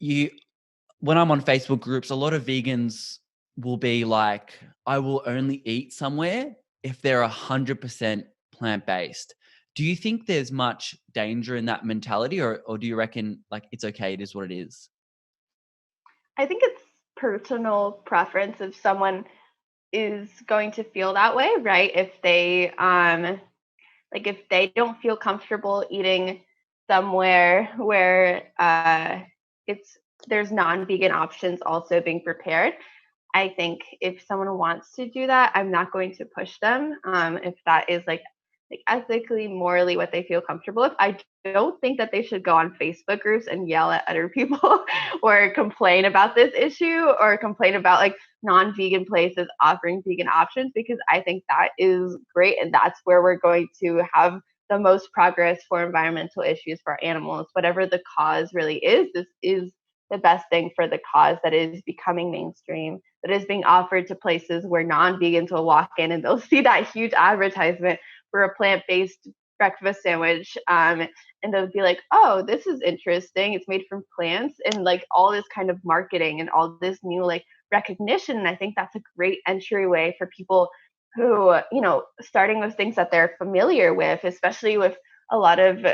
you when I'm on Facebook groups, a lot of vegans will be like, I will only eat somewhere if they're 100% plant-based. Do you think there's much danger in that mentality, or do you reckon like it's okay, it is what it is? I think it's personal preference if someone is going to feel that way, right? If they like if they don't feel comfortable eating somewhere where it's there's non-vegan options also being prepared. I think if someone wants to do that, I'm not going to push them. If that is like ethically, morally what they feel comfortable with. I don't think that they should go on Facebook groups and yell at other people or complain about this issue or complain about like non-vegan places offering vegan options, because I think that is great and that's where we're going to have the most progress for environmental issues for our animals. Whatever the cause really is, this is the best thing for the cause that is becoming mainstream, that is being offered to places where non-vegans will walk in and they'll see that huge advertisement for a plant-based breakfast sandwich, and they'll be like, oh, this is interesting, it's made from plants, and like all this kind of marketing and all this new like recognition. And I think that's a great entryway for people who, starting with things that they're familiar with, especially with a lot of,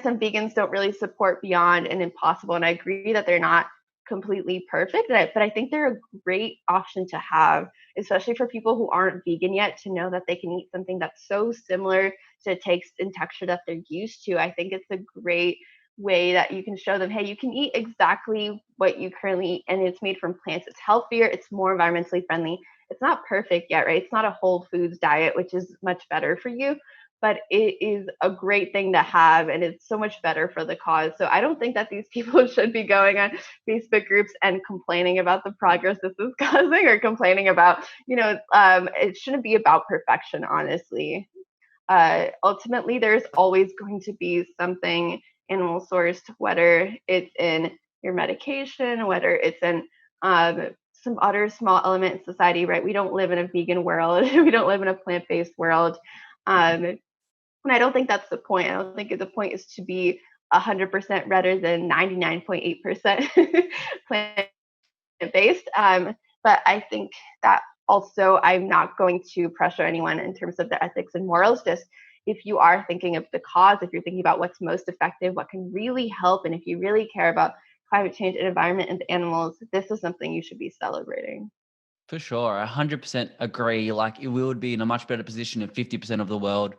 some vegans don't really support Beyond and Impossible, and I agree that they're not completely perfect, but I think they're a great option to have, especially for people who aren't vegan yet, to know that they can eat something that's so similar to taste and texture that they're used to. I think it's a great way that you can show them, hey, you can eat exactly what you currently eat, and it's made from plants. It's healthier, it's more environmentally friendly. It's not perfect yet, right? It's not a whole foods diet, which is much better for you, but it is a great thing to have and it's so much better for the cause. So I don't think that these people should be going on Facebook groups and complaining about the progress this is causing, or complaining about, it shouldn't be about perfection, honestly. Ultimately, there's always going to be something animal sourced, whether it's in your medication, whether it's in some other small element in society, right? We don't live in a vegan world. We don't live in a plant based world. Um, and I don't think that's the point. I don't think the point is to be 100% rather than 99.8% plant based. But I think that also I'm not going to pressure anyone in terms of the ethics and morals. Just if you are thinking of the cause, if you're thinking about what's most effective, what can really help, and if you really care about climate change and environment and animals, this is something you should be celebrating. For sure, 100% agree. Like, we would be in a much better position if 50% of the world